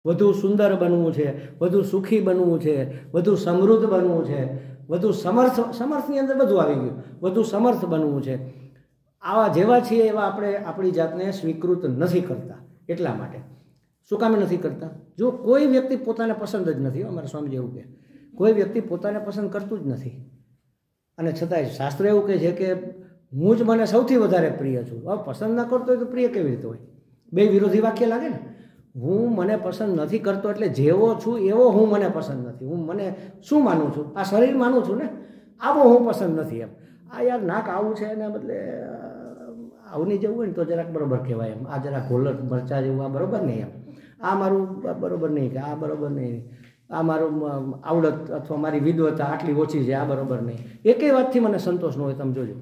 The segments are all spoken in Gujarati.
વધુ સુંદર બનવું છે, વધુ સુખી બનવું છે, વધુ સમૃદ્ધ બનવું છે, વધુ સમર્થની અંદર બધું આવી ગયું, વધુ સમર્થ બનવું છે. આવા જેવા છીએ એવા આપણે આપણી જાતને સ્વીકૃત નથી કરતા. એટલા માટે શું કામે નથી કરતા? જો કોઈ વ્યક્તિ પોતાને પસંદ જ નથી, અમારા સ્વામીજી એવું કહે, કોઈ વ્યક્તિ પોતાને પસંદ કરતું જ નથી. અને છતાંય શાસ્ત્ર એવું કહે છે કે હું જ મને સૌથી વધારે પ્રિય છું. હવે પસંદ ન કરતો હોય તો પ્રિય કેવી રીતે હોય? બે વિરોધી વાક્ય લાગે ને. હું મને પસંદ નથી કરતો એટલે જેવો છું એવો હું મને પસંદ નથી. હું મને શું માનું છું? આ શરીર માનું છું ને, આવો હું પસંદ નથી. એમ આ યાર નાક આવું છે એના બદલે આવું નહીં જવું હોય ને તો જરાક બરોબર કહેવાય. એમ આ જરાક ગોલર મરચા જેવું, આ બરોબર નહીં. એમ આ મારું બરોબર નહીં, કે આ બરોબર નહીં, આ મારું આવડત અથવા મારી વિદ્વતા આટલી ઓછી છે, આ બરોબર નહીં. એકેય વાતથી મને સંતોષ ન હોય. તમે જોજો,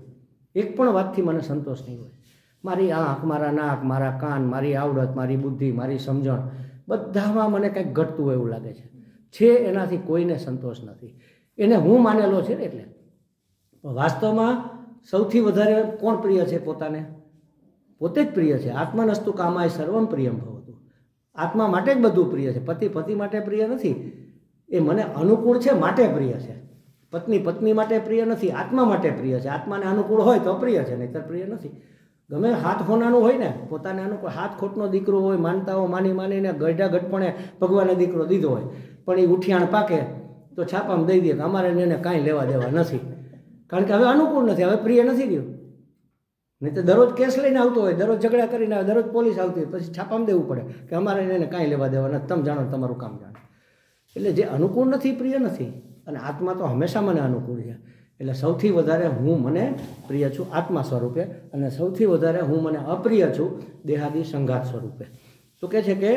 એક પણ વાતથી મને સંતોષ નહીં હોય. મારી આંખ, મારા નાક, મારા કાન, મારી આવડત, મારી બુદ્ધિ, મારી સમજણ, બધામાં મને કંઈક ઘટતું હોય એવું લાગે છે. એનાથી કોઈને સંતોષ નથી. એને હું માનેલો છે ને. એટલે વાસ્તવમાં સૌથી વધારે કોણ પ્રિય છે? પોતાને પોતે જ પ્રિય છે. આત્મનસ્તુ કામાય સર્વમ પ્રિયમ ભવતું. આત્મા માટે જ બધું પ્રિય છે. પતિ માટે પ્રિય નથી. એ મને અનુકૂળ છે માટે પ્રિય છે. પત્ની માટે પ્રિય નથી, આત્મા માટે પ્રિય છે. આત્માને અનુકૂળ હોય તો પ્રિય છે, નહીંતર પ્રિય નથી. ગમે હાથ હોનાનું હોય ને, પોતાને અનુકૂળ હાથ ખોટનો દીકરો હોય, માનતાઓ માનીને ગઢા ગઢપણે ભગવાને દીકરો દીધો હોય, પણ એ ઉઠિયાણ પાકે તો છાપામાં દઈ દે કે અમારે એને કાંઈ લેવા દેવા નથી, કારણ કે હવે અનુકૂળ નથી, હવે પ્રિય નથી રહ્યું. નહીં તો દરરોજ કેસ લઈને આવતો હોય, દરરોજ ઝઘડા કરીને આવે, દરરોજ પોલીસ આવતી હોય, પછી છાપામાં દેવું પડે કે અમારે એને કાંઈ લેવા દેવા નથી, તમે જાણો તમારું કામ જાણો. એટલે જે અનુકૂળ નથી પ્રિય નથી. અને આત્મા તો હંમેશા મને અનુકૂળ છે. એટલે સૌથી વધારે હું મને પ્રિય છું આત્મા સ્વરૂપે, અને સૌથી વધારે હું મને અપ્રિય છું દેહાદી સંઘાત સ્વરૂપે. તો કહે છે કે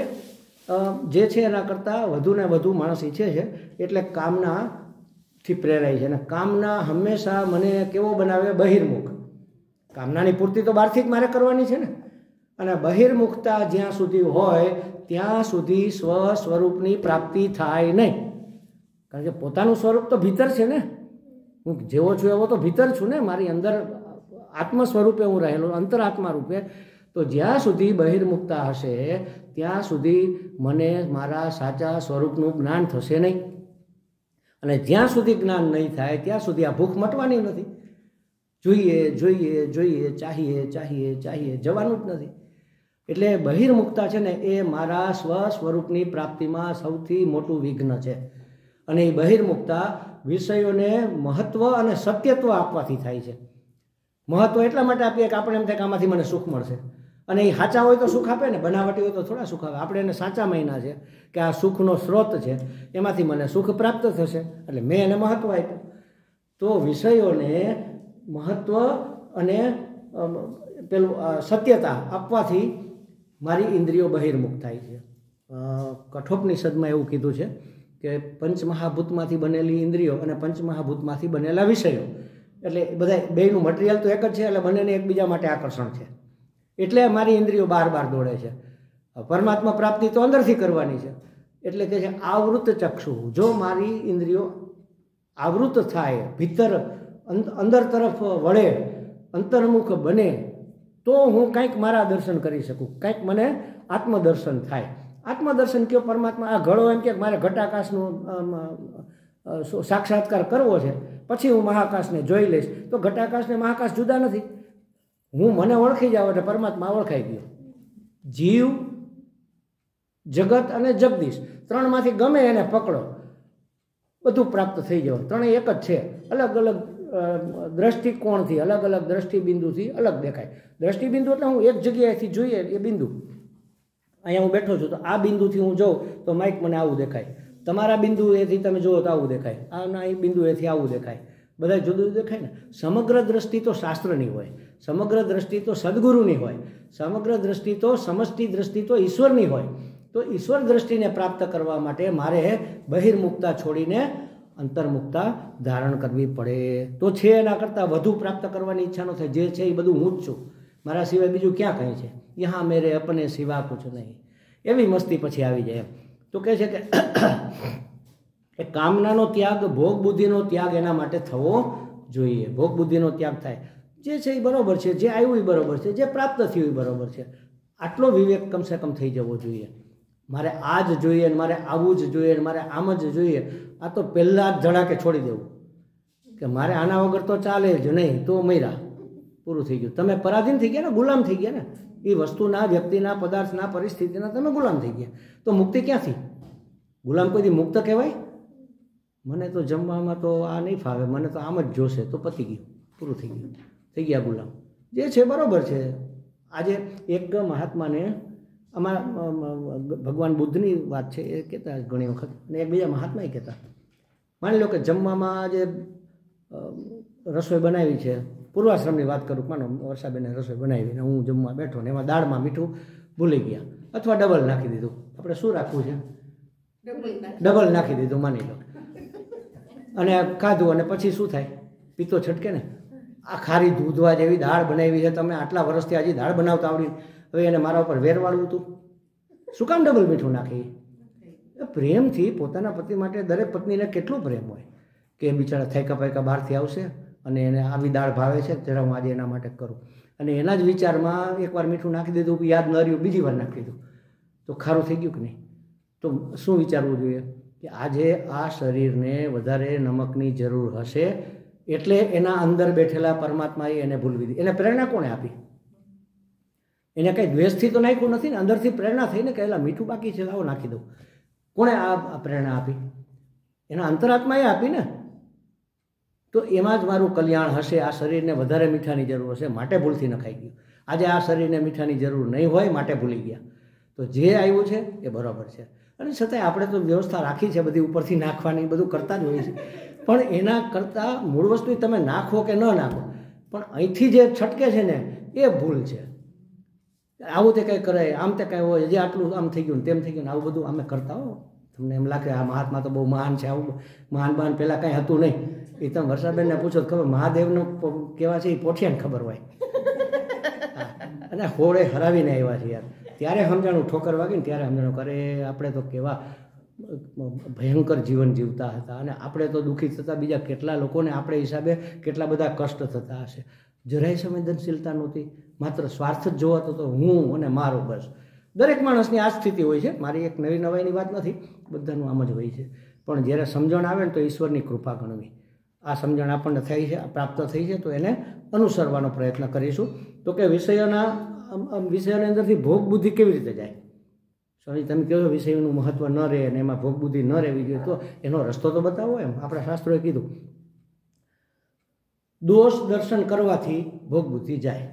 જે છે એના કરતાં વધુ ને વધુ માણસ ઈચ્છે છે એટલે કામનાથી પ્રેરાય છે. અને કામના હંમેશા મને કેવો બનાવે? બહિર્મુખ. કામનાની પૂર્તિ તો બહારથી જ મારે કરવાની છે ને. અને બહિર્મુખતા જ્યાં સુધી હોય ત્યાં સુધી સ્વસ્વરૂપની પ્રાપ્તિ થાય નહીં. કારણ કે પોતાનું સ્વરૂપ તો ભીતર છે ને. હું જેવો છું એવો તો ભીતર છું ને. મારી અંદર આત્મ સ્વરૂપે હું રહેલો, અંતરાત્મા રૂપે. તો જ્યાં સુધી બહિર્મુખતા હશે ત્યાં સુધી મને મારા સાચા સ્વરૂપનું જ્ઞાન થશે નહીં. અને જ્યાં સુધી જ્ઞાન નહીં થાય ત્યાં સુધી આ ભૂખ મટવાની નથી. જોઈએ, ચાહીએ જવાનું જ નથી. એટલે બહિર્મુખતા છે ને એ મારા સ્વસ્વરૂપની પ્રાપ્તિમાં સૌથી મોટું વિઘ્ન છે. અને એ બહિર્મુખતા વિષયોને મહત્વ અને સત્યત્વ આપવાથી થાય છે. મહત્વ એટલા માટે આપીએ કે આપણે એમ થાય કે આમાંથી મને સુખ મળશે. અને એ સાચા હોય તો સુખ આપે ને, બનાવટી હોય તો થોડા સુખ આપે. આપણે એને સાચા માન્યા છે કે આ સુખનો સ્ત્રોત છે, એમાંથી મને સુખ પ્રાપ્ત થશે, એટલે મેં એને મહત્વ આપ્યું. તો વિષયોને મહત્વ અને પેલું સત્યતા આપવાથી મારી ઇન્દ્રિયો બહિર્મુખ થાય છે. કઠોપનિષદમાં એવું કીધું છે કે પંચમહાભૂતમાંથી બનેલી ઇન્દ્રિયો અને પંચમહાભૂતમાંથી બનેલા વિષયો, એટલે બધા બેયનું મટીરિયલ તો એક જ છે, એટલે બંનેને એકબીજા માટે આકર્ષણ છે. એટલે મારી ઇન્દ્રિયો બાર દોડે છે. પરમાત્મા પ્રાપ્તિ તો અંદરથી કરવાની છે. એટલે કે છે આવૃત ચક્ષુ. જો મારી ઇન્દ્રિયો આવૃત થાય, ભીતર અંદર તરફ વળે, અંતર્મુખ બને, તો હું કંઈક મારા દર્શન કરી શકું, કંઈક મને આત્મદર્શન થાય. આત્મદર્શન કયો? પરમાત્મા. આ ઘડો એમ કે મારે ઘટાકાશનું સાક્ષાત્કાર કરવો છે, પછી હું મહાકાશને જોઈ લઈશ. તો ઘટાકાશ ને મહાકાશ જુદા નથી. હું મને ઓળખી જાવ એટલે પરમાત્મા ઓળખાઈ ગયો. જીવ, જગત અને જગદીશ, ત્રણમાંથી ગમે એને પકડો, બધું પ્રાપ્ત થઈ જવાનું. ત્રણેય એક જ છે. અલગ અલગ દ્રષ્ટિકોણથી, અલગ અલગ દ્રષ્ટિબિંદુથી અલગ દેખાય. દ્રષ્ટિબિંદુ એટલે હું એક જગ્યાએથી જોઈએ એ બિંદુ. અહીંયા હું બેઠો છું તો આ બિંદુથી હું જોઉં તો માઇક મને આવું દેખાય. તમારા બિંદુ એથી તમે જુઓ તો આવું દેખાય. આના એ બિંદુ એથી આવું દેખાય. બધા જુદું જુદું દેખાય ને. સમગ્ર દ્રષ્ટિ તો શાસ્ત્રની હોય, સમગ્ર દ્રષ્ટિ તો સદગુરુની હોય, સમગ્ર દ્રષ્ટિ તો સમષ્ટિ દ્રષ્ટિ તો ઈશ્વરની હોય. તો ઈશ્વર દ્રષ્ટિને પ્રાપ્ત કરવા માટે મારે બહિર્મુખતા છોડીને અંતર્મુખતા ધારણ કરવી પડે. તો છે એના કરતાં વધુ પ્રાપ્ત કરવાની ઈચ્છા ન થાય. જે છે એ બધું હું જ છું, મારા સિવાય બીજું ક્યાં કંઈ છે. યહાં મેરે અપને સિવા કુછ નહીં. એવી મસ્તી પછી આવી જાય. એમ તો કહે છે કે કામનાનો ત્યાગ, ભોગ બુદ્ધિનો ત્યાગ એના માટે થવો જોઈએ. ભોગ બુદ્ધિનો ત્યાગ થાય. જે છે એ બરાબર છે, જે આવ્યું એ બરાબર છે, જે પ્રાપ્ત થયું એ બરાબર છે. આટલો વિવેક કમસે કમ થઈ જવો જોઈએ. મારે આ જ જોઈએ ને મારે આવું જ જોઈએ ને મારે આમ જ જોઈએ, આ તો પહેલાં જ ધડાકે છોડી દેવું કે મારે આના વગર તો ચાલે જ નહીં, તો મર્યા, પૂરું થઈ ગયું. તમે પરાધીન થઈ ગયા ને, ગુલામ થઈ ગયા ને, એ વસ્તુના, વ્યક્તિના, પદાર્થના, પરિસ્થિતિના તમે ગુલામ થઈ ગયા. તો મુક્તિ ક્યાંથી? ગુલામ કોઈથી મુક્ત કહેવાય? મને તો જમવામાં તો આ નહીં ફાવે, મને તો આમ જ જોશે, તો પતી ગયું, પૂરું થઈ ગયું, થઈ ગયા ગુલામ. જે છે બરાબર છે. આજે એક મહાત્માને, અમારા ભગવાન બુદ્ધની વાત છે એ કહેતા ઘણી વખત, અને એક બીજા મહાત્માએ કહેતા, માની લો કે જમવામાં આજે રસોઈ બનાવી છે, પૂર્વાશ્રમની વાત કરું, માનો વર્ષાબેને રસોઈ બનાવી ને હું જમવા બેઠો ને એમાં દાળમાં મીઠું ભૂલી ગયા અથવા ડબલ નાખી દીધું. આપણે શું રાખવું છે? ડબલ નાખી દીધું માની લો, અને ખાધું, અને પછી શું થાય? પીતો છટકે ને. આ ખારી દૂધવા જેવી દાળ બનાવી છે, તમે આટલા વર્ષથી હજી દાળ બનાવતા આવડી, હવે એને મારા ઉપર વેરવાળવું હતું, શું કામ ડબલ મીઠું નાખી? પ્રેમથી પોતાના પતિ માટે દરેક પત્નીને કેટલો પ્રેમ હોય કે બિચારા થાયકા પાયકા બહારથી આવશે અને એને આવી દાળ ભાવે છે, જરા હું આજે એના માટે કરું, અને એના જ વિચારમાં એકવાર મીઠું નાખી દીધું, યાદ ન રહ્યું, બીજી વાર નાખી દીધું, તો ખારું થઈ ગયું કે નહીં? તો શું વિચારવું જોઈએ કે આજે આ શરીરને વધારે નમકની જરૂર હશે, એટલે એના અંદર બેઠેલા પરમાત્માએ એને ભૂલવી દીધી. એને પ્રેરણા કોણે આપી? એને કંઈ દ્વેષથી તો નાખ્યું નથી ને, અંદરથી પ્રેરણા થઈને કે એલા મીઠું બાકી છે, આવો નાખી દઉં. કોણે આ પ્રેરણા આપી? એના અંતરાત્માએ આપી ને. તો એમાં જ મારું કલ્યાણ હશે. આ શરીરને વધારે મીઠાની જરૂર હશે, માટે ભૂલથી નખાઈ ગયું. આજે આ શરીરને મીઠાની જરૂર નહીં હોય, માટે ભૂલી ગયા. તો જે આવ્યું છે એ બરાબર છે, અને છતાંય આપણે તો વ્યવસ્થા રાખી છે બધી ઉપરથી નાખવાની, બધું કરતા જ હોઈએ છીએ, પણ એના કરતાં મૂળ વસ્તુ તમે નાખો કે ન નાખો, પણ અહીંથી જે છટકે છે ને એ ભૂલ છે. આવું તે કંઈ કરે, આમ તે કંઈ હોય, જે આટલું આમ થઈ ગયું તેમ થઈ ગયું, આવું બધું અમે કરતા હો. તમને એમ લાગે આ મહાત્મા તો બહુ મહાન છે, આવું મહાન પહેલાં કાંઈ હતું નહીં. એ તમે વર્ષાબેનને પૂછો તો ખબર, મહાદેવનું કેવા છે એ પોઠિયાને ખબર હોય. અને હોળે હરાવીને આવ્યા છે યાર, ત્યારે સમજાણું, ઠોકર વાગીને ત્યારે સમજાણું કરે આપણે તો કેવા ભયંકર જીવન જીવતા હતા, અને આપણે તો દુઃખી થતા, બીજા કેટલા લોકોને આપણે હિસાબે કેટલા બધા કષ્ટ થતા હશે. જરાય સંવેદનશીલતા નહોતી, માત્ર સ્વાર્થ જ જોવાતો તો હું અને મારો, બસ. દરેક માણસની આ સ્થિતિ હોય છે, મારી એક નવી નવાઈની વાત નથી, બધાનું આમ જ હોય છે. પણ જ્યારે સમજણ આવે ને તો ઈશ્વરની કૃપા ગણવી. આ સમજણ આપણને થઈ છે, પ્રાપ્ત થઈ છે, તો એને અનુસરવાનો પ્રયત્ન કરીશું. તો કે વિષયોની અંદરથી ભોગ બુદ્ધિ કેવી રીતે જાય? સ્વામી તમે કહો વિષયનું મહત્વ ન રહે અને એમાં ભોગ બુદ્ધિ ન રહેવી જોઈએ, તો એનો રસ્તો તો બતાવો. એમ આપણા શાસ્ત્રોએ કીધું, દોષ દર્શન કરવાથી ભોગ બુદ્ધિ જાય.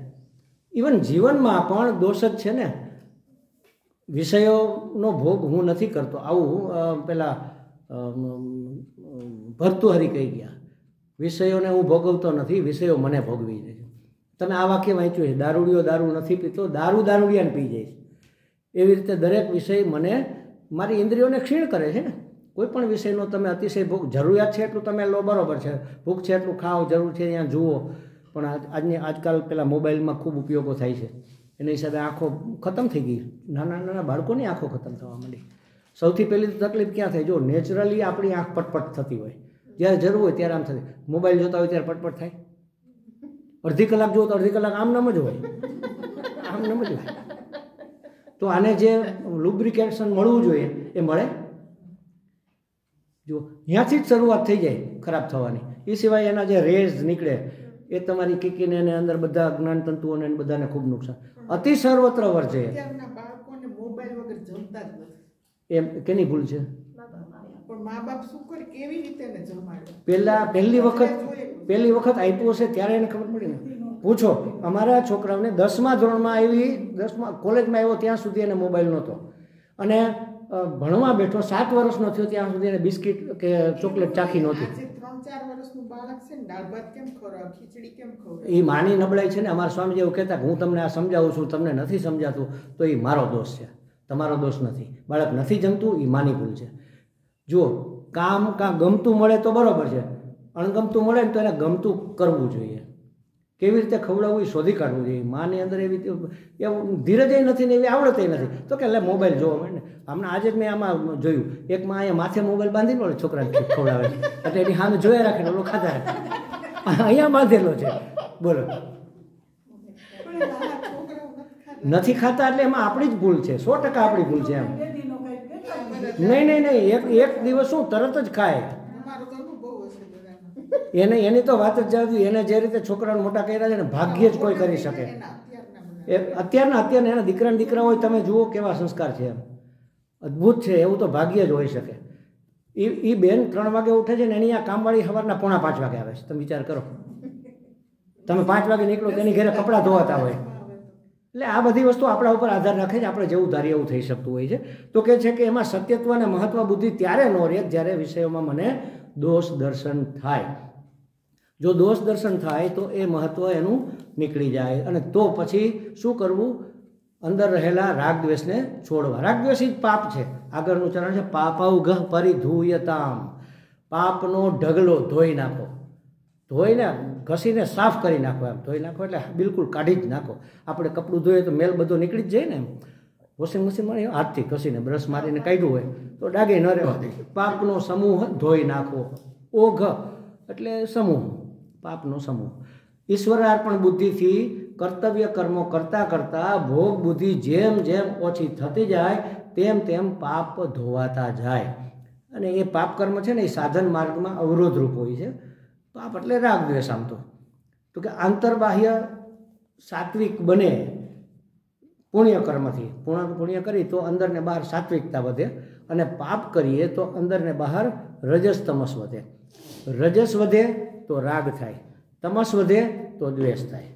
ઇવન જીવનમાં પણ દોષ જ છે ને. વિષયોનો ભોગ હું નથી કરતો, આવું પેલા ભર્તુહરિ કહી ગયા. વિષયોને હું ભોગવતો નથી, વિષયો મને ભોગવી દે છે. તમે આ વાક્ય વાંચ્યું છે, દારૂડિયો દારૂ નથી પીતો, દારૂડિયાને પી જાય છે. એવી રીતે દરેક વિષય મને, મારી ઇન્દ્રિયોને ક્ષીણ કરે છે ને. કોઈ પણ વિષયનો તમે અતિશય ભોગ, જરૂરિયાત છે એટલું તમે લો, બરાબર છે, ભૂખ છે એટલું ખાઓ, જરૂર છે ત્યાં જુઓ, પણ આજકાલ પેલા મોબાઈલમાં ખૂબ ઉપયોગો થાય છે, એના હિસાબે આંખો ખતમ થઈ ગઈ. નાના નાના બાળકોની આંખો ખતમ થવા માંડી. સૌથી પહેલી તકલીફ ક્યાં થાય? જો નેચરલી આપણી આંખ પટપટ થતી હોય, જ્યારે જરૂર હોય ત્યારે આમ થતી, મોબાઈલ જોતા હોય ત્યારે પટપટ થાય. અડધી કલાક જુઓ તો અડધી કલાક આમ નામ જ હોય, આમ નામ જ હોય. તો આને જે લુબ્રિકેશન મળવું જોઈએ એ મળે? જો ત્યાંથી જ શરૂઆત થઈ જાય ખરાબ થવાની. એ સિવાય એના જે રેઝ નીકળે એ તમારી કીકીને એને અંદર બધા જ્ઞાન તંતુઓને બધાને ખૂબ નુકસાન. અતિ સર્વત્ર વર્જે. એમ કેની ભૂલ છે? પહેલી વખત આપ્યું હશે ત્યારે એને ખબર પડી ને. પૂછો, અમારા છોકરાઓને 10મા ધોરણમાં આવી, 10મા કોલેજમાં આવ્યો ત્યાં સુધી એને મોબાઈલ નહોતો, અને ભણવા બેઠો 7 વર્ષનો થયો ત્યાં સુધી એને બિસ્કિટ કે ચોકલેટ ચાખી નહોતી. એ માની નબળાઈ છે ને. અમારા સ્વામી એવું કહેતા કે હું તમને આ સમજાવું છું, તમને નથી સમજાતું તો એ મારો દોષ છે, તમારો દોષ નથી. બાળક નથી જમતું એ માની ભૂલ છે. જો કામ ગમતું મળે તો બરાબર છે, અણગમતું મળે ને તો એને ગમતું કરવું જોઈએ. કેવી રીતે ખવડાવવું એ શોધી કાઢવું જોઈએ. માની અંદર એવી એવું ધીરજ નથી ને એવી આવડત નથી, તો કે એટલે મોબાઈલ જોવા મળે ને. હમણાં આજે જ મેં આમાં જોયું, એક માં અહીંયા માથે મોબાઈલ બાંધી મળે છોકરાને ખવડાવે છે, એટલે એની સામે જોયા રાખે ને ઓલો ખાતા રાખે, અહીંયા બાંધેલો છે. બોલો, નથી ખાતા એટલે એમાં આપણી જ ભૂલ છે, 100% આપણી ભૂલ છે. એમ નહીં નહીં નહીં, એક દિવસ શું તરત જ ખાય. એની તો વાત જ જાવી. એને જે રીતે છોકરાને મોટા કર્યા છે ને ભાગ્યે જ કોઈ કરી શકે. અત્યારના એના દીકરા હોય, તમે જુઓ કેવા સંસ્કાર છે, એમ અદ્ભુત છે. એવું તો ભાગ્ય જ હોઈ શકે. એ બેન 3 વાગે ઉઠે છે ને એની આ કામવાળી સવારના 4:45 વાગે આવે છે. તમે વિચાર કરો, તમે 5 વાગે નીકળો તેની ઘરે કપડાં ધોવાતા હોય. એટલે આ બધી વસ્તુ આપણા ઉપર આધાર રાખે છે. આપણે જેવું ધારીએ એવું થઈ શકતું હોય છે. તો કહે છે કે એમાં સત્યત્વ અને મહત્વ બુદ્ધિ ત્યારે ન રહે જ્યારે વિષયોમાં મને દોષ દર્શન થાય. જો દોષ દર્શન થાય તો એ મહત્વ એનું નીકળી જાય. અને તો પછી શું કરવું? અંદર રહેલા રાગ દ્વેષને છોડવા. રાગ દ્વેષ જ પાપ છે. આગળનું ચરણ છે પાપૌઘ પરિધૂયતામ. પાપનો ઢગલો ધોઈ નાખો. ધોઈને ઘસીને સાફ કરી નાખો. એમ ધોઈ નાખો એટલે બિલકુલ કાઢી જ નાખો. આપણે કપડું ધોઈએ તો મેલ બધો નીકળી જ જાય ને. એમ વોશિંગ મશીનમાં હાથથી ઘસીને બ્રશ મારીને કાઢ્યું હોય તો ડાઘે ન રહેવા દે. પાપનો સમૂહ ધોઈ નાખો. ઓઘ એટલે સમૂહ, પાપનો સમૂહ. ઈશ્વરાર્પણ બુદ્ધિથી કર્તવ્ય કર્મો કરતાં કરતાં ભોગ બુદ્ધિ જેમ જેમ ઓછી થતી જાય તેમ પાપ ધોવાતા જાય. અને એ પાપ કર્મ છે ને એ સાધન માર્ગમાં અવરોધરૂપ હોય છે. પાપ એટલે રાગ દ્વેષ. આમ તો કે આંતરબાહ્ય સાત્વિક બને પુણ્ય કર્મથી. પુણ્ય કરી તો અંદર ને બહાર સાત્વિકતા વધે, અને પાપ કરીએ તો અંદર ને બહાર રજસ તમસ વધે. રજસ વધે તો રાગ થાય, તમસ વધે તો દ્વેષ થાય,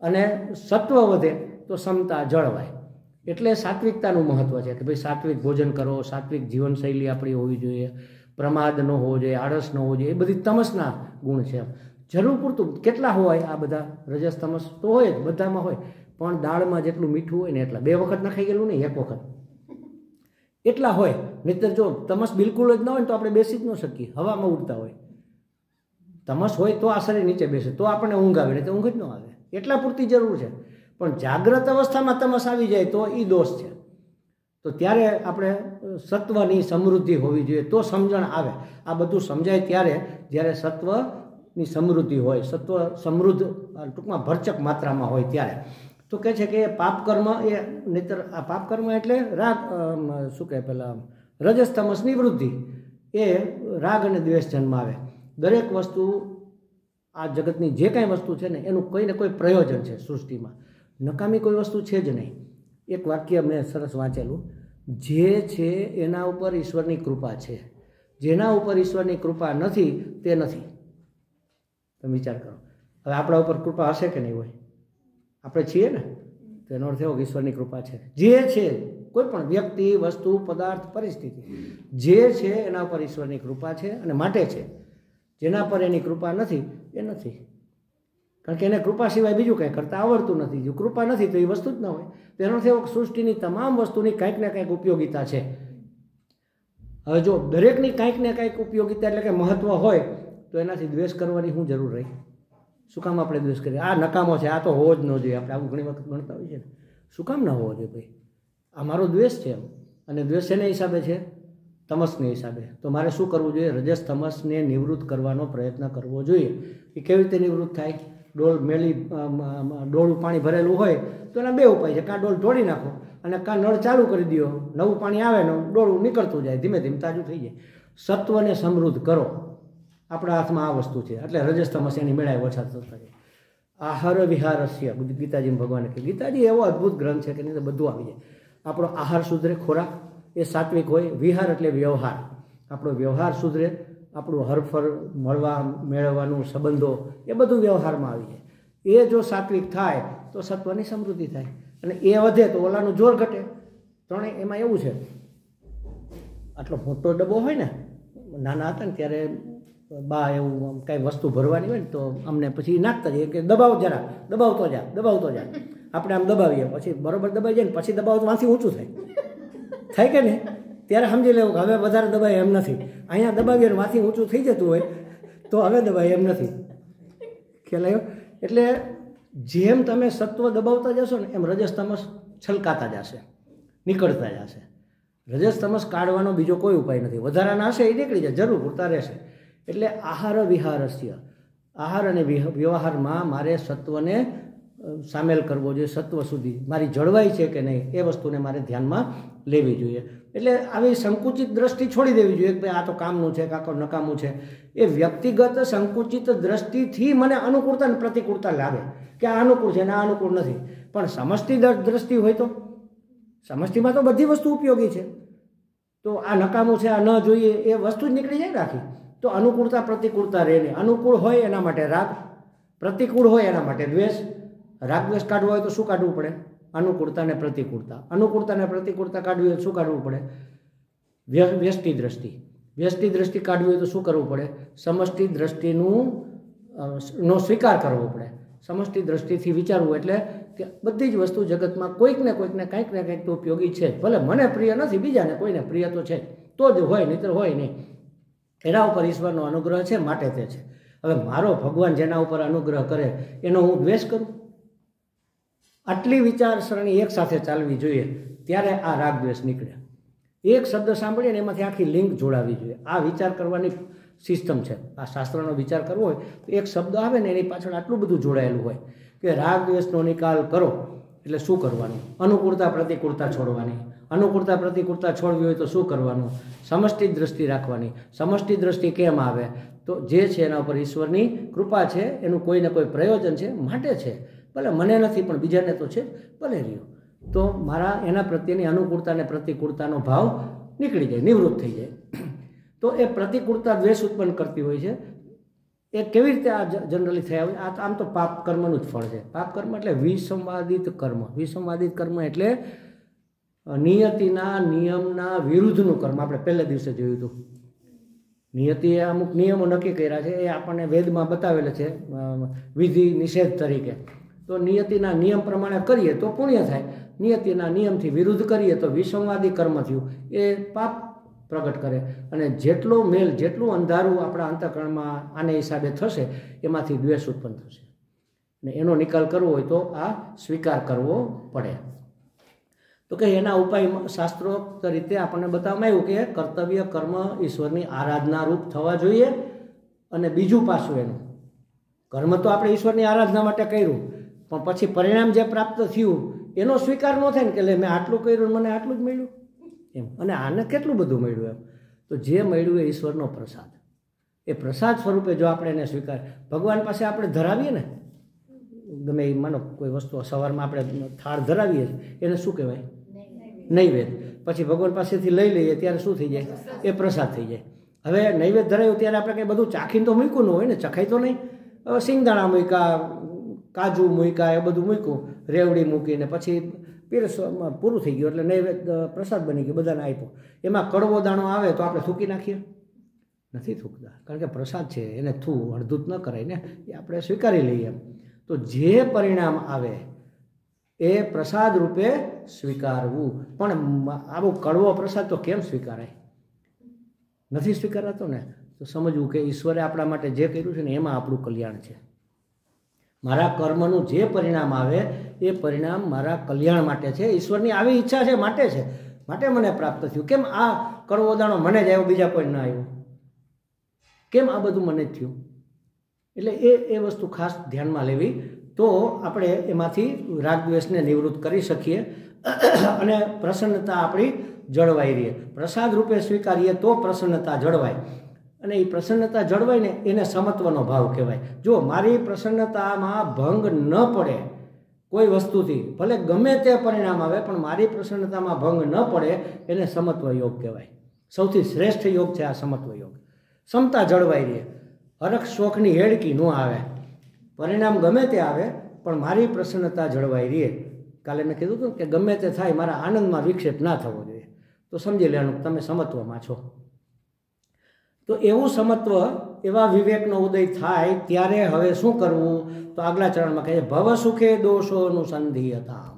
અને સત્વ વધે તો સમતા જળવાય. એટલે સાત્વિકતાનું મહત્વ છે કે ભાઈ સાત્વિક ભોજન કરો, સાત્વિક જીવનશૈલી આપણી હોવી જોઈએ, પ્રમાદ ન હોવો જોઈએ, આળસ ન હોવો જોઈએ. એ બધી તમસના ગુણ છે. જરૂર પૂરતું કેટલા હોય આ બધા રજસ તમસ તો હોય જ, બધામાં હોય. પણ દાળમાં જેટલું મીઠું હોય ને એટલા 2 વખત નખાઈ ગયેલું નહીં, 1 વખત એટલા હોય. નહીંતર જો તમસ બિલકુલ જ ન હોય તો આપણે બેસી જ ન શકીએ, હવામાં ઉડતા હોય. તમસ હોય તો આ શરીર નીચે બેસે તો આપણને ઊંઘ આવે, નહીં તો ઊંઘ જ ન આવે. એટલા પૂરતી જરૂર છે. પણ જાગ્રત અવસ્થામાં તમસ આવી જાય તો એ દોષ છે. તો ત્યારે આપણે સત્વની સમૃદ્ધિ હોવી જોઈએ તો સમજણ આવે. આ બધું સમજાય ત્યારે જ્યારે સત્વની સમૃદ્ધિ હોય, સત્વ સમૃદ્ધ ટૂંકમાં ભરચક માત્રામાં હોય ત્યારે. તો કહે છે કે પાપ કર્મ એ નહીતર આ પાપ કર્મ એટલે રાગ શું કહે પેલા રજસ તમસની વૃદ્ધિ, એ રાગ અને દ્વેષ જન્માવે. દરેક વસ્તુ આ જગતની જે કાંઈ વસ્તુ છે ને એનું કોઈ ને કોઈ પ્રયોજન છે સૃષ્ટિમાં. નકામી કોઈ વસ્તુ છે જ નહીં. એક વાક્ય મેં સરસ વાંચેલું, જે છે એના ઉપર ઈશ્વરની કૃપા છે, જેના ઉપર ઈશ્વરની કૃપા નથી તે નથી. તમે વિચાર કરો, હવે આપણા ઉપર કૃપા હશે કે નહીં હોય? આપણે છીએ ને, તો એનો અર્થ એવો કે ઈશ્વરની કૃપા છે. જે છે કોઈ પણ વ્યક્તિ, વસ્તુ, પદાર્થ, પરિસ્થિતિ જે છે એના ઉપર ઈશ્વરની કૃપા છે અને માટે છે. જેના પર એની કૃપા નથી એ નથી. કારણ કે એને કૃપા સિવાય બીજું કંઈ કરતાં આવડતું નથી. જો કૃપા નથી તો એ વસ્તુ જ ન હોય. તેનો અર્થ એવો સૃષ્ટિની તમામ વસ્તુની કંઈક ને કંઈક ઉપયોગિતા છે. હવે જો દરેકની કંઈક ને કંઈક ઉપયોગિતા એટલે કે મહત્વ હોય તો એનાથી દ્વેષ કરવાની શું જરૂર રહી? શું કામ આપણે દ્વેષ કરીએ? આ નકામો છે, આ તો હોવો જ ન જોઈએ. આપણે આવું ઘણી વખત ગણતા હોઈએ ને, શું કામ ના હોવો જોઈએ ભાઈ? આ મારો દ્વેષ છે એમ. અને દ્વેષ એના હિસાબે છે, તમસને હિસાબે. તો મારે શું કરવું જોઈએ? રજસ તમસને નિવૃત્ત કરવાનો પ્રયત્ન કરવો જોઈએ. એ કેવી રીતે નિવૃત્ત થાય? ડોળું પાણી ભરેલું હોય તો એના 2 ઉપાય છે. કાં ડોલ ઢોળી નાખો અને કાં નળ ચાલુ કરી દો, નવું પાણી આવે ને ડોળું નીકળતું જાય, ધીમે ધીમે તાજું થઈ જાય. સત્વને સમૃદ્ધ કરો. આપણા હાથમાં આ વસ્તુ છે. એટલે રજસ તમસ એની મેળાએ ઓછા થતા જાય. આહાર વિહારસ્ય ગીતાજીમાં ભગવાને કહે. ગીતાજી એવો અદ્ભુત ગ્રંથ છે કે નહીં તો બધું આવી જાય. આપણો આહાર સુધરે, ખોરાક એ સાત્વિક હોય. વિહાર એટલે વ્યવહાર, આપણો વ્યવહાર સુધરે, આપણું હરફર મળવા મેળવવાનું સંબંધો એ બધું વ્યવહારમાં આવી જાય. એ જો સાત્વિક થાય તો સત્વની સમૃદ્ધિ થાય, અને એ વધે તો ઓલાનું જોર ઘટે. ત્રણેય એમાં એવું છે. આટલો મોટો ડબ્બો હોય ને, નાના હતા ને ત્યારે બા એવું કાંઈ વસ્તુ ભરવાની હોય ને તો અમને પછી નાખતા જઈએ કે દબાવ જરા, દબાવતો જા. આપણે આમ દબાવીએ, પછી બરોબર દબાઈ જાય ને પછી દબાવ તો વાંથી ઊંચું થાય કે નહીં? ત્યારે સમજી લેવું કે હવે વધારે દબાય એમ નથી. અહીંયા દબાવીએ ને માથી ઊંચું થઈ જતું હોય તો હવે દબાય એમ નથી. ખ્યાલ આવ્યો? એટલે જેમ તમે સત્વ દબાવતા જશો ને એમ રજસ તમસ છલકાતા જશે, નીકળતા જશે. રજસ તમસ કાઢવાનો બીજો કોઈ ઉપાય નથી. વધારાના હશે એ નીકળી જાય, જરૂર પૂરતા રહેશે. એટલે આહાર વિહારસ્ય, આહાર અને વ્યવહારમાં મારે સત્વને સામેલ કરવો જોઈએ. સત્વ સુધી મારી જળવાઈ છે કે નહીં એ વસ્તુને મારે ધ્યાનમાં લેવી જોઈએ. એટલે આવી સંકુચિત દ્રષ્ટિ છોડી દેવી જોઈએ કે ભાઈ આ તો કામનું છે, કાકો નકામું છે. એ વ્યક્તિગત સંકુચિત દ્રષ્ટિથી મને અનુકૂળતા અને પ્રતિકૂળતા લાગે કે આ અનુકૂળ છે ને આ અનુકૂળ નથી. પણ સમષ્ટિ દ્રષ્ટિ હોય તો સમષ્ટિમાં તો બધી વસ્તુ ઉપયોગી છે. તો આ નકામું છે, આ ન જોઈએ એ વસ્તુ જ નીકળી જાય રાખી. તો અનુકૂળતા પ્રતિકૂળતા રહે નહીં. અનુકૂળ હોય એના માટે રાગ, પ્રતિકૂળ હોય એના માટે દ્વેષ. રાગ દ્વેષ કાઢવો હોય તો શું કાઢવું પડે? અનુકૂળતા ને પ્રતિકૂળતા. અનુકૂળતા ને પ્રતિકૂળતા કાઢવી હોય તો શું કાઢવું પડે? વ્યષ્ટિ દ્રષ્ટિ. વ્યષ્ટિ દ્રષ્ટિ કાઢવી હોય તો શું કરવું પડે? સમષ્ટિ દ્રષ્ટિનું નો સ્વીકાર કરવો પડે. સમષ્ટિ દ્રષ્ટિથી વિચારવું એટલે કે બધી જ વસ્તુ જગતમાં કોઈક ને કંઈક તો ઉપયોગી છે. ભલે મને પ્રિય નથી, બીજાને કોઈને પ્રિય તો છે, તો જ હોય, નહીંતર હોય નહીં. એના ઉપર ઈશ્વરનો અનુગ્રહ છે માટે તે છે. હવે મારો ભગવાન જેના ઉપર અનુગ્રહ કરે એનો હું દ્વેષ કરું? આટલી વિચારસરણી એક સાથે ચાલવી જોઈએ, ત્યારે આ રાગ દ્વેષ નીકળે. એક શબ્દ સાંભળીને એમાંથી આખી લિંક જોડાવી જોઈએ. આ વિચાર કરવાની સિસ્ટમ છે. આ શાસ્ત્રનો વિચાર કરવો હોય તો એક શબ્દ આવે ને એની પાછળ આટલું બધું જોડાયેલું હોય કે રાગ દ્વેષનો નિકાલ કરો એટલે શું કરવાનું? અનુકૂળતા પ્રતિકૂળતા છોડવાની. અનુકૂળતા પ્રતિકૂળતા છોડવી હોય તો શું કરવાનું? સમષ્ટિ દ્રષ્ટિ રાખવાની. સમષ્ટિ દ્રષ્ટિ કેમ આવે? તો જે છે એના ઉપર ઈશ્વરની કૃપા છે, એનું કોઈને કોઈ પ્રયોજન છે માટે છે. ભલે મને નથી પણ બીજાને તો છે, ભલે રહ્યું. તો મારા એના પ્રત્યેની અનુકૂળતા અને પ્રતિકૂળતાનો ભાવ નીકળી જાય, નિવૃત્ત થઈ જાય. તો એ પ્રતિકૂળતા દ્વેષ ઉત્પન્ન કરતી હોય છે. એ કેવી રીતે આ જનરલી થયા હોય? આ આમ તો પાપ કર્મનું જ ફળ છે. પાપ કર્મ એટલે વિસંવાદિત કર્મ. વિસંવાદિત કર્મ એટલે નિયતિના નિયમના વિરુદ્ધનું કર્મ. આપણે પહેલા દિવસે જોયું હતું. નિયતિએ અમુક નિયમો નક્કી કર્યા છે, એ આપણને વેદમાં બતાવેલા છે વિધિ નિષેધ તરીકે. તો નિયતિના નિયમ પ્રમાણે કરીએ તો પુણ્ય થાય, નિયતિના નિયમથી વિરુદ્ધ કરીએ તો વિસંવાદી કર્મ થયું, એ પાપ પ્રગટ કરે. અને જેટલો મેલ, જેટલું અંધારું આપણા અંતઃકરણમાં આને હિસાબે થશે એમાંથી દ્વેષ ઉત્પન્ન થશે. અને એનો નિકાલ કરવો હોય તો આ સ્વીકાર કરવો પડે. તો કે એના ઉપાય શાસ્ત્રોક્ત રીતે આપણને બતાવવામાં આવ્યું કે કર્તવ્ય કર્મ ઈશ્વરની આરાધના રૂપ થવા જોઈએ. અને બીજું પાછું એનું કર્મ તો આપણે ઈશ્વરની આરાધના માટે કર્યું, પણ પછી પરિણામ જે પ્રાપ્ત થયું એનો સ્વીકાર ન થાય ને કે મેં આટલું કર્યું મને આટલું જ મળ્યું એમ, અને આને કેટલું બધું મળ્યું એમ. તો જે મળ્યું એ ઈશ્વરનો પ્રસાદ. એ પ્રસાદ સ્વરૂપે જો આપણે એને સ્વીકાર, ભગવાન પાસે આપણે ધરાવીએ ને, ગમે એ માનો કોઈ વસ્તુ સવારમાં આપણે થાળ ધરાવીએ એને શું કહેવાય? નૈવેદ્ય. પછી ભગવાન પાસેથી લઈ લઈએ ત્યારે શું થઈ જાય? એ પ્રસાદ થઈ જાય. હવે નૈવેદ્ય ધરાવ્યું ત્યારે આપણે કંઈ બધું ચાખીને તો મૂક્યું ન હોય ને, ચખાય તો નહીં. હવે સિંગદાણા મૂક્યા, કાજુ મૂક્યા, એ બધું મૂક્યું, રેવડી મૂકીને પછી પીરસવામાં પૂરું થઈ ગયું એટલે નૈવેદ્ય પ્રસાદ બની ગયો, બધાને આપ્યો. એમાં કડવો દાણો આવે તો આપણે થૂકી નાખીએ? નથી થૂકતા, કારણ કે પ્રસાદ છે એને અડધૂત ન કરાય ને, એ આપણે સ્વીકારી લઈએ. તો જે પરિણામ આવે એ પ્રસાદ રૂપે સ્વીકારવું. પણ આવો કડવો પ્રસાદ તો કેમ સ્વીકારાય? નથી સ્વીકારાતો ને. તો સમજવું કે ઈશ્વરે આપણા માટે જે કર્યું છે ને એમાં આપણું કલ્યાણ છે. મારા કર્મનું જે પરિણામ આવે એ પરિણામ મારા કલ્યાણ માટે છે. ઈશ્વરની આવી ઈચ્છા છે માટે છે, માટે મને પ્રાપ્ત થયું. કેમ આ કડવો દાણો મને જ આવ્યો, બીજા કોઈ ના આવ્યો? કેમ આ બધું મને જ થયું? એટલે એ વસ્તુ ખાસ ધ્યાનમાં લેવી, તો આપણે એમાંથી રાગદ્વેષને નિવૃત્ત કરી શકીએ અને પ્રસન્નતા આપણી જળવાઈ રહે. પ્રસાદ રૂપે સ્વીકારીએ તો પ્રસન્નતા જળવાય, અને એ પ્રસન્નતા જળવાય ને એને સમત્વનો ભાવ કહેવાય. જો મારી પ્રસન્નતામાં ભંગ ન પડે કોઈ વસ્તુથી, ભલે ગમે તે પરિણામ આવે પણ મારી પ્રસન્નતામાં ભંગ ન પડે, એને સમત્વ યોગ કહેવાય. સૌથી શ્રેષ્ઠ યોગ છે આ સમત્વ યોગ. સમતા જળવાઈ રહે, હરખ શોખની હેડકી ન આવે, પરિણામ ગમે તે આવે પણ મારી પ્રસન્નતા જળવાઈ રહે. કાલે મેં કીધું હતું કે ગમે તે થાય મારા આનંદમાં વિક્ષેપ ના થવો જોઈએ. તો સમજી લેવાનું તમે સમત્વમાં છો. તો એવું સમત્વ, એવા વિવેકનો ઉદય થાય ત્યારે હવે શું કરવું? તો આગલા ચરણમાં કહે છે ભવ સુખે દોષોનું સંધિયતા.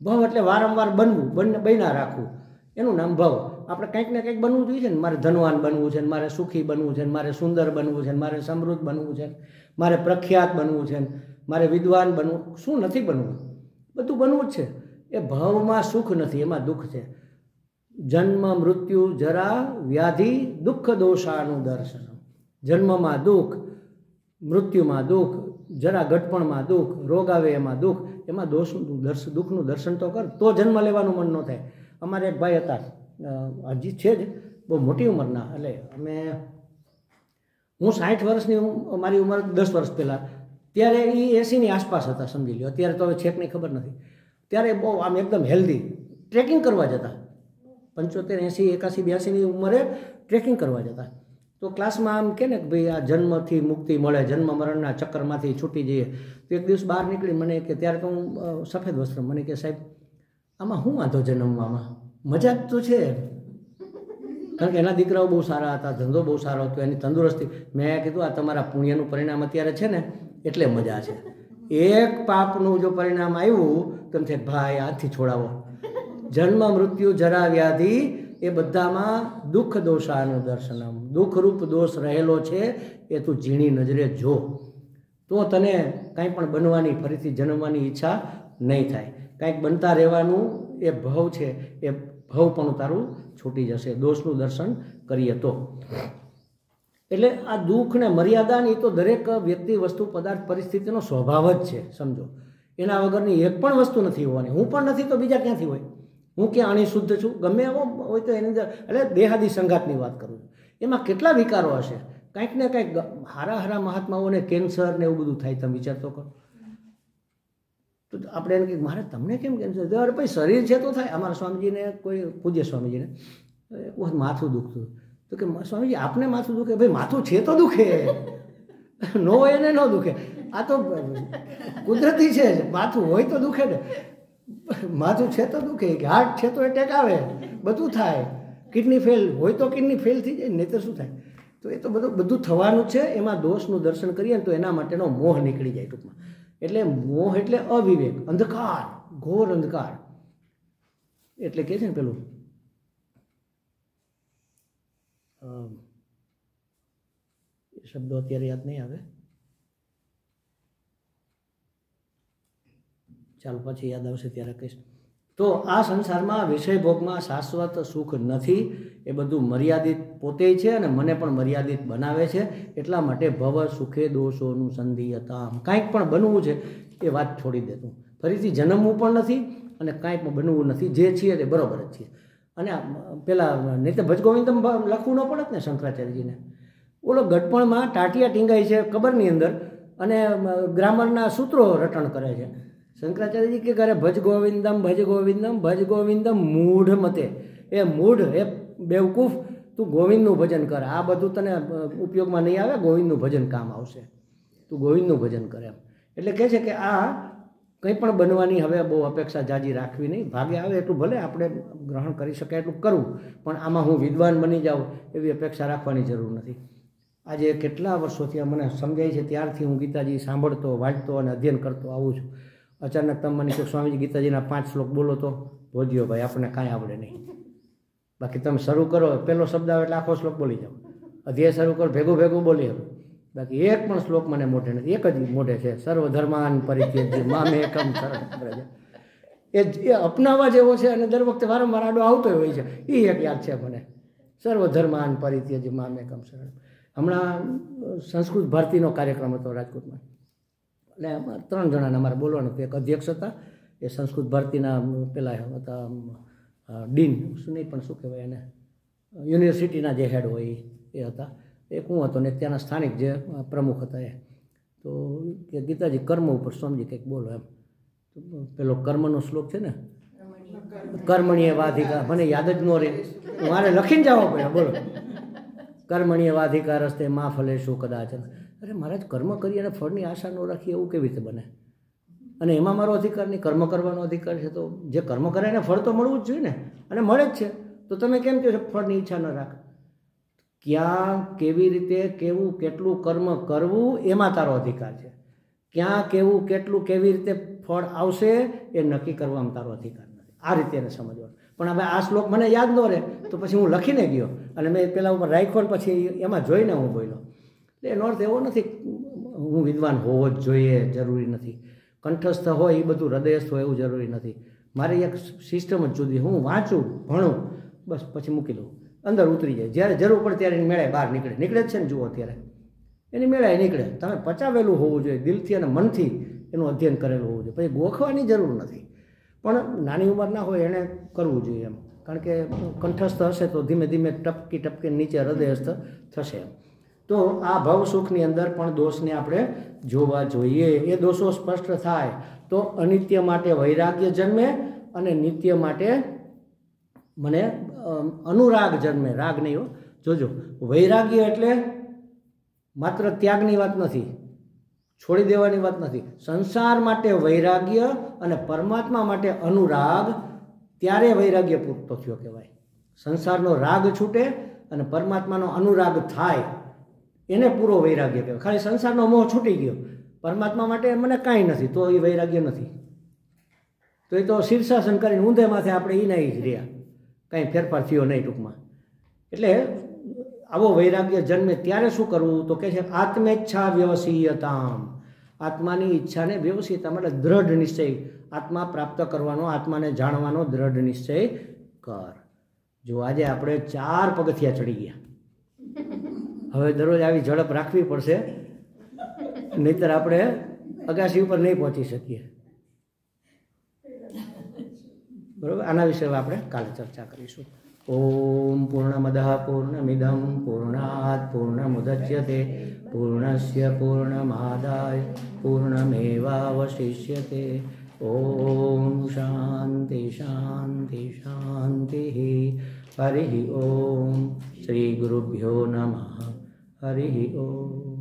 ભવ એટલે વારંવાર બનવું, બન્યા રાખવું, એનું નામ ભવ. આપણે કંઈક ને કંઈક બનવું જોઈએ છે ને. મારે ધનવાન બનવું છે ને, મારે સુખી બનવું છે ને, મારે સુંદર બનવું છે ને, મારે સમૃદ્ધ બનવું છે, મારે પ્રખ્યાત બનવું છે, મારે વિદ્વાન બનવું. શું નથી બનવું? બધું બનવું જ છે. એ ભવમાં સુખ નથી, એમાં દુઃખ છે. જન્મ મૃત્યુ જરા વ્યાધિ દુઃખ દોષાનું દર્શન. જન્મમાં દુઃખ, મૃત્યુમાં દુઃખ, જરા ઘટપણમાં દુઃખ, રોગ આવે એમાં દુઃખ, એમાં દુઃખનું દર્શન તો કર, તો જન્મ લેવાનું મન ન થાય. અમારે એક ભાઈ હતા, હજી છે જ બહુ મોટી ઉંમરના. એટલે હું 60 વર્ષની મારી ઉંમર 10 વર્ષ પહેલાં, ત્યારે એ 80ની આસપાસ હતા સમજી લો. અત્યારે તો હવે છેક નહીં ખબર નથી. ત્યારે બહુ આમ એકદમ હેલ્ધી ટ્રેકિંગ કરવા જતા, 75, 80, 81, 82ની ઉંમરે ટ્રેકિંગ કરવા જતા. તો ક્લાસમાં આમ કે ને કે ભાઈ આ જન્મથી મુક્તિ મળે, જન્મ મરણના ચક્કરમાંથી છૂટી જઈએ. તો એક દિવસ બહાર નીકળી મને કે, ત્યારે તો હું સફેદ વસ્ત્ર, મને કે સાહેબ આમાં શું વાંધો જન્મવામાં, મજા જ તો છે. કારણ કે એના દીકરાઓ બહુ સારા હતા, ધંધો બહુ સારો હતો, એની તંદુરસ્તી. મેં કીધું આ તમારા પુણ્યનું પરિણામ અત્યારે છે ને એટલે મજા છે. એક પાપનું જો પરિણામ આવ્યું તો એમ ભાઈ આજથી છોડાવો. જન્મ મૃત્યુ જરા વ્યાધિ એ બધામાં દુઃખ દોષાનું દર્શનમ, દુઃખરૂપ દોષ રહેલો છે એ તું ઝીણી નજરે જો, તો તને કાંઈ પણ બનવાની, ફરીથી જન્મવાની ઈચ્છા નહીં થાય. કાંઈક બનતા રહેવાનું એ ભવ છે, એ ભવ પણ તારું છૂટી જશે દોષનું દર્શન કરીએ તો. એટલે આ દુઃખ ને મર્યાદાની તો દરેક વ્યક્તિ, વસ્તુ, પદાર્થ, પરિસ્થિતિનો સ્વભાવ જ છે સમજો. એના વગરની એક પણ વસ્તુ નથી હોવાની. હું પણ નથી તો બીજા ક્યાંથી હોય? હું ક્યાં અણી શુદ્ધ છું? ગમે એવો હોય તો એની અંદર, એટલે દેહાદી સંઘાતની વાત કરું છું. એમાં કેટલા વિકારો હશે. કંઈક ને કંઈક હારા હારા મહાત્માઓને કેન્સર ને એવું બધું થાય. તમે વિચાર તો કરો. તો આપણે એને કંઈક મારે તમને કેમ કેન્સર? અરે ભાઈ શરીર છે તો થાય. અમારા સ્વામીજીને, કોઈ પૂજ્ય સ્વામીજીને એક વખત માથું દુખતું, તો કે સ્વામીજી આપને માથું દુખે? ભાઈ માથું છે તો દુખે, ન હોય એને ન દુખે. આ તો કુદરતી છે, માથું હોય તો દુખે ને. માથું છે તો દુખે, હાર્ટ છે તો એટેક આવે, બધું થાય. કિડની ફેલ હોય તો કિડની ફેલ થઈ જાય, નહીં તો શું થાય? તો એ તો બધું થવાનું છે. એમાં દોષનું દર્શન કરીએ ને તો એના માટેનો મોહ નીકળી જાય ટૂંકમાં. એટલે મોહ એટલે અવિવેક, અંધકાર, ઘોર અંધકાર. એટલે કે છે ને પેલું શબ્દો અત્યારે યાદ નહીં આવે, ચાલો પછી યાદ આવશે ત્યારે કહીશ. તો આ સંસારમાં વિષય ભોગમાં શાશ્વત સુખ નથી. એ બધું મર્યાદિત પોતે છે અને મને પણ મર્યાદિત બનાવે છે. એટલા માટે ભવ સુખે દોષોનું સંધિયતા, કાંઈક પણ બનવું છે એ વાત છોડી દેતું. ફરીથી જન્મવું પણ નથી અને કાંઈ પણ બનવું નથી. જે છીએ તે બરોબર જ છીએ. અને પેલા નહીં તો ભજગોવિંદમ લખવું ન પડે ને શંકરાચાર્યજીને. ઓલો ગઢપણમાં ટાટિયા ટીંગાય છે કબરની અંદર અને ગ્રામરના સૂત્રો રટણ કરે છે. શંકરાચાર્યજી કે કરે ભજ ગોવિંદમ ભજ ગોવિંદમ ભજ ગોવિંદમ મૂઢ મતે. એ મૂઢ, એ બેવકૂફ, તું ગોવિંદનું ભજન કર. આ બધું તને ઉપયોગમાં નહીં આવે, ગોવિંદનું ભજન કામ આવશે. તું ગોવિંદનું ભજન કરે. એટલે કહે છે કે આ કંઈ પણ બનવાની હવે બહુ અપેક્ષા જાજી રાખવી નહીં. ભાગે આવે એટલું ભલે આપણે ગ્રહણ કરી શકાય એટલું કરવું, પણ આમાં હું વિદ્વાન બની જાઉં એવી અપેક્ષા રાખવાની જરૂર નથી. આજે કેટલા વર્ષોથી મને સમજાય છે ત્યારથી હું ગીતાજી સાંભળતો, વાંચતો અને અધ્યયન કરતો આવું છું. અચાનક તમે મને કહો સ્વામીજી ગીતાજીના 5 શ્લોક બોલો, તો ભોજ્યો ભાઈ આપણને કાંઈ આવડે નહીં. બાકી તમે શરૂ કરો, પહેલો શબ્દ આવે એટલે આખો શ્લોક બોલી જાઓ. અધ્યાય શરૂ કરો, ભેગું ભેગું બોલી શકું. બાકી એક પણ શ્લોક મને મોઢે નથી. એક જ મોઢે છે, સર્વધર્માન પરિત્યજ્ય મામેકમ શરણં વ્રજ. એ અપનાવવા જેવો છે અને દર વખતે વારંવાર આડો આવતો હોય છે. એ એક યાદ છે મને, સર્વધર્માન પરિત્યજ્ય મામેકમ શરણં. હમણાં સંસ્કૃત ભારતીનો કાર્યક્રમ હતો રાજકોટમાં. એટલે 3 જણાને અમારે બોલવાનું હતું. એક અધ્યક્ષ હતા, એ સંસ્કૃત ભારતીના પેલા હતા ડીન, શું નહીં પણ શું કહેવાય એને, યુનિવર્સિટીના જે હેડ હોય એ હતા. એક હું હતો ને ત્યાંના સ્થાનિક જે પ્રમુખ હતા એ. તો કે ગીતાજી કર્મ ઉપર સ્વામીજી કંઈક બોલો એમ. તો પેલો કર્મનો શ્લોક છે ને, કર્મણીય વાધિકા, મને યાદ જ ન રહે, મારે લખીને જવો પડે. બોલો, કર્મણીય વાધિકા રસ્તે માં ફલેશુ કદાચન. અરે મહારાજ, કર્મ કરી અને ફળની આશા ન રાખી એવું કેવી રીતે બને? અને એમાં મારો અધિકાર નહીં, કર્મ કરવાનો અધિકાર છે. તો જે કર્મ કરે એને ફળ તો મળવું જ જોઈએ ને, અને મળે જ છે. તો તમે કેમ કહો છો ફળની ઈચ્છા ન રાખ? ક્યાં કેવી રીતે કેવું કેટલું કર્મ કરવું એમાં તારો અધિકાર છે. ક્યાં કેવું કેટલું કેવી રીતે ફળ આવશે એ નક્કી કરવામાં તારો અધિકાર નથી. આ રીતે એને સમજવાનું. પણ હવે આ શ્લોક મને યાદ ન રહે તો પછી હું લખીને ગયો અને મેં પેલા ઉપર રાખ્યો ને પછી એમાં જોઈને હું બોલ્યો. એટલે એનો અર્થ એવો નથી હું વિદ્વાન હોવો જ જોઈએ, જરૂરી નથી. કંઠસ્થ હોય એ બધું હૃદયસ્થ હોય એવું જરૂરી નથી. મારી એક સિસ્ટમ જ જુદી. હું વાંચું, ભણું, બસ પછી મૂકી દઉં, અંદર ઉતરી જાય. જ્યારે જરૂર પડે ત્યારે એની મેળાએ બહાર નીકળે જ છે ને. જુઓ અત્યારે એની મેળાએ નીકળે. તમે પચાવેલું હોવું જોઈએ, દિલથી અને મનથી એનું અધ્યયન કરેલું હોવું જોઈએ. પછી ગોખવાની જરૂર નથી. પણ નાની ઉંમર ના હોય એણે કરવું જોઈએ એમ. કારણ કે કંઠસ્થ હશે તો ધીમે ધીમે ટપકી ટપકી નીચે હૃદયસ્થ થશે. તો આ ભવ સુખની અંદર પણ દોષને આપણે જોવા જોઈએ. એ દોષો સ્પષ્ટ થાય તો અનિત્ય માટે વૈરાગ્ય જન્મે અને નિત્ય માટે મને અનુરાગ જન્મે. રાગ નહીં હો, જોજો. વૈરાગ્ય એટલે માત્ર ત્યાગની વાત નથી, છોડી દેવાની વાત નથી. સંસાર માટે વૈરાગ્ય અને પરમાત્મા માટે અનુરાગ, ત્યારે વૈરાગ્ય પૂરતો થયો કહેવાય. સંસારનો રાગ છૂટે અને પરમાત્માનો અનુરાગ થાય એને પૂરો વૈરાગ્ય કહેવાય. ખાલી સંસારનો મોહ છૂટી ગયો, પરમાત્મા માટે મને કાંઈ નથી, તો એ વૈરાગ્ય નથી. તો એ તો શીર્ષાસન કરીને ઊંધે માથે આપણે એ નહીં જ રહ્યા, કાંઈ ફેરફાર થયો નહીં ટૂંકમાં. એટલે આવો વૈરાગ્ય જન્મે ત્યારે શું કરવું? તો કહે છે આત્મેચ્છા વ્યવસીયતામ. આત્માની ઈચ્છાને વ્યવસીયતા એટલે દ્રઢ નિશ્ચય. આત્મા પ્રાપ્ત કરવાનો, આત્માને જાણવાનો દ્રઢ નિશ્ચય કર. જો આજે આપણે 4 પગથિયા ચડી ગયા. હવે દરરોજ આવી ઝડપ રાખવી પડશે, નહીતર આપણે અગાસી ઉપર નહીં પહોંચી શકીએ. બરાબર, આના વિશે આપણે કાલે ચર્ચા કરીશું. ઓમ પૂર્ણમદ પૂર્ણમિદમ પૂર્ણાત પૂર્ણમુદચ્યતે પૂર્ણસ્ય પૂર્ણમાદાય પૂર્ણમેવાવશિષ્યતે. ઓમ શાંતિ શાંતિ શાંતિ. હરિ ઓમ. શ્રી ગુરુભ્યો નમઃ. હરિ ઓમ.